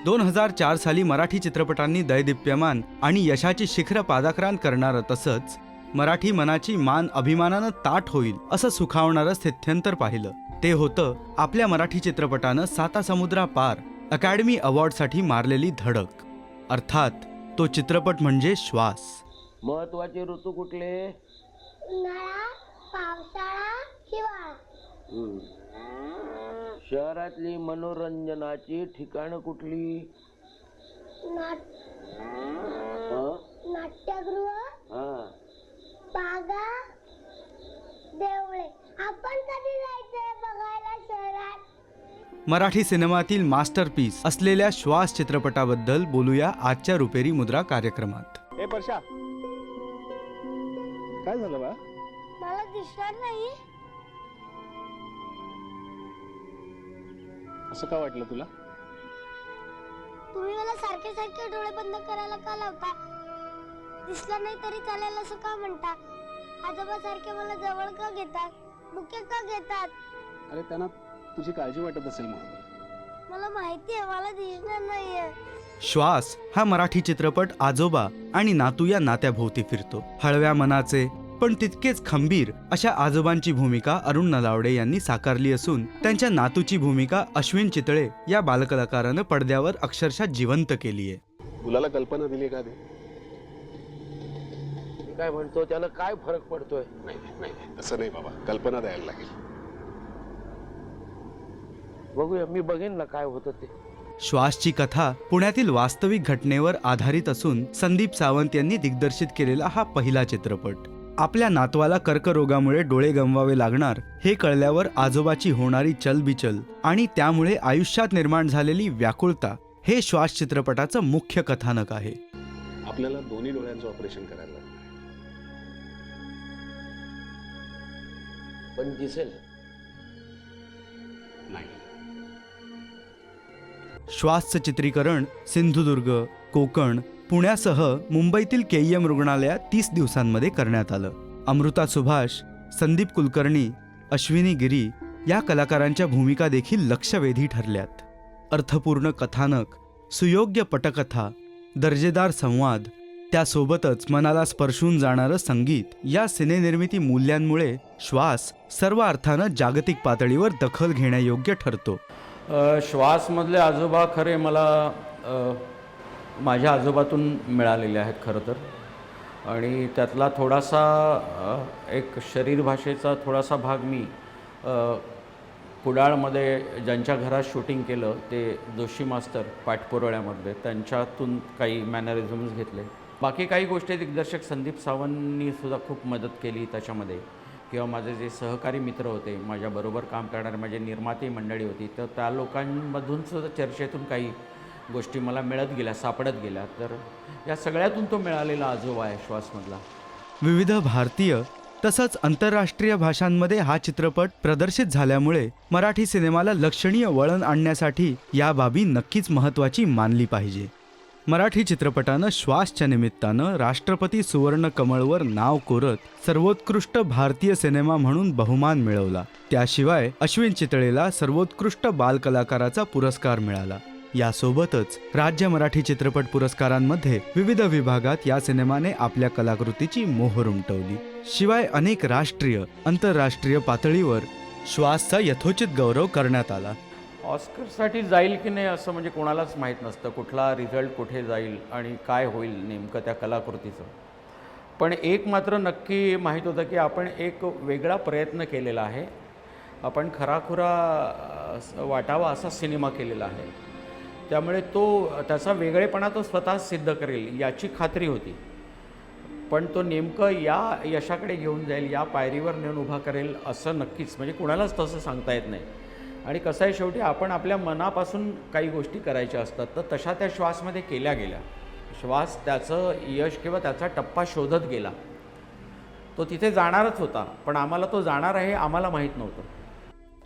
2004 साली मराठी चित्रपटांनी दैदिप्यमान आणि यशाची शिखर पादाक्रांत करणारं, तसंच मराठी मनाची मान अभिमानानं ताठ होईल असं सुखावणारं स्थित्यंतर पाहिलं. ते होतं आपल्या मराठी चित्रपटानं सातासमुद्रापार अकॅडमी अवॉर्डसाठी मारलेली धडक. अर्थात तो चित्रपट म्हणजे श्वास. महत्वाचे ऋतू कुठले? उन्हाळा, पावसाळा, हिवाळा. शहरातली मनोरंजनाची ठिकाणं कुठली? नाट्यगृह, बागा, देवळे. आपण कधी जायचंय बघायला शहरात? मराठी सिनेमातील मास्टरपीस असलेल्या श्वास चित्रपटाबद्दल बोलूया आजच्या रुपेरी मुद्रा कार्यक्रमात. ए परशा, काय झालं बा? मला दिसणार नाही. असं का वाटलं तुला? तुम्ही मला सारखे सारखे डोळे बंद करायला का लावता? दिसलं नाही तरी चालेल असं का म्हणता? आजोबा सारखे मला जवळ का घेतात, मुके का घेतात? अरे त्यांना तुझी काळजी वाटत असेल म्हणून. मला माहिती आहे मला दिसणार नाहीये. श्वास हा मराठी चित्रपट आजोबा आणि नातू या नात्याभोवती फिरतो. हळव्या मनाचे पण तितकेच खंबीर अशा आजोबांची भूमिका अरुण नलावडे यांनी साकारली असून त्यांच्या नातूची भूमिका अश्विन चितळे या बालकलाकारानं पडद्यावर अक्षरशः जिवंत केलीये. मुलाला कल्पना दिली का? काय म्हणतो, त्याला काय फरक पडतोय? नाही, असं नाही बाबा, कल्पना द्यायला लागेल. बघूया, मी बघेन ना काय होतं ते. श्वासची कथा पुण्यातील वास्तविक घटनेवर आधारित असून संदीप सावंत यांनी दिग्दर्शित केलेला हा पहिला चित्रपट. आपल्या नातवाला कर्करोगामुळे डोळे गमवावे लागणार हे कळल्यावर आजोबाची होणारी चलबिचल आणि त्यामुळे आयुष्यात निर्माण झालेली व्याकुळता हे श्वास चित्रपटाचं मुख्य कथानक आहे. आपल्याला दोन्ही डोळ्यांचं ऑपरेशन करायला लागलं. पण दिसेल नाही. श्वासचं चित्रीकरण सिंधुदुर्ग, कोकण, पुण्यासह मुंबईतील केईएम रुग्णालयात 30 दिवसांमध्ये करण्यात आलं. अमृता सुभाष, संदीप कुलकर्णी, अश्विनी गिरी या कलाकारांच्या भूमिका देखील लक्षवेधी ठरल्यात. अर्थपूर्ण कथानक, सुयोग्य पटकथा, दर्जेदार संवाद, त्यासोबतच मनाला स्पर्शून जाणारं संगीत या सिनेनिर्मिती मूल्यांमुळे श्वास सर्व अर्थानं जागतिक पातळीवर दखल घेण्यायोग्य ठरतो. श्वासमधले आजोबा खरे मला माझ्या आजोबातून मिळालेले आहेत खरं तर. आणि त्यातला थोडासा एक शरीर भाषेचा थोडासा भाग मी कुडाळमध्ये ज्यांच्या घरात शूटिंग केलं ते जोशी मास्तर पाठपुरवळ्यामधले, त्यांच्यातून काही मॅनरिझम्स घेतले. बाकी काही गोष्टी दिग्दर्शक संदीप सावंतनी सुद्धा खूप मदत केली त्याच्यामध्ये, किंवा माझे जे सहकारी मित्र होते, माझ्याबरोबर काम करणारे माझे निर्माती मंडळी होती, तर त्या लोकांमधून सुद्धा चर्चेतून काही गोष्टी मला मिळत गेल्या, सापडत गेल्या. तर या सगळ्यातून तो मिळालेला आजोबा आहे श्वासमधला. विविध भारतीय तसंच आंतरराष्ट्रीय भाषांमध्ये हा चित्रपट प्रदर्शित झाल्यामुळे मराठी सिनेमाला लक्षणीय वळण आणण्यासाठी या बाबी नक्कीच महत्त्वाची मानली पाहिजे. मराठी चित्रपटानं श्वासच्या निमित्तानं राष्ट्रपती सुवर्ण कमळवर नाव कोरत सर्वोत्कृष्ट भारतीय सिनेमा म्हणून बहुमान मिळवला. त्याशिवाय अश्विन चितळेला सर्वोत्कृष्ट बालकलाकाराचा पुरस्कार मिळाला. यासोबतच राज्य मराठी चित्रपट पुरस्कारांमध्ये विविध विभागात या सिनेमाने आपल्या कलाकृतीची मोहर उमटवली. शिवाय अनेक राष्ट्रीय आंतरराष्ट्रीय पातळीवर श्वासचा यथोचित गौरव करण्यात आला. ऑस्करसाठी जाईल की नाही असं म्हणजे कोणालाच माहीत नसतं, कुठला रिझल्ट कुठे जाईल आणि काय होईल नेमकं त्या कलाकृतीचं. पण एक मात्र नक्की माहीत होतं की आपण एक वेगळा प्रयत्न केलेला आहे, आपण खराखुरा वाटावा असा सिनेमा केलेला आहे. त्यामुळे त्याचा वेगळेपणा तो स्वतः सिद्ध करेल याची खात्री होती. पण तो नेमकं या यशाकडे घेऊन जाईल, या पायरीवर नेऊन उभा करेल असं नक्कीच म्हणजे कुणालाच तसं सांगता येत नाही. आणि कसं आहे, शेवटी आपण आपल्या मनापासून काही गोष्टी करायच्या असतात, तर तशा त्या श्वासमध्ये केल्या गेल्या. श्वास त्याचं यश किंवा त्याचा टप्पा शोधत गेला. तो तिथे जाणारच होता, पण आम्हाला तो जाणार आहे आम्हाला माहीत नव्हतं.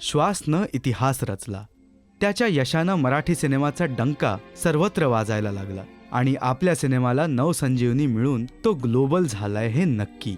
श्वासनं इतिहास रचला. त्याच्या यशानं मराठी सिनेमाचा डंका सर्वत्र वाजायला लागला आणि आपल्या सिनेमाला नवसंजीवनी मिळून तो ग्लोबल झालाय हे नक्की.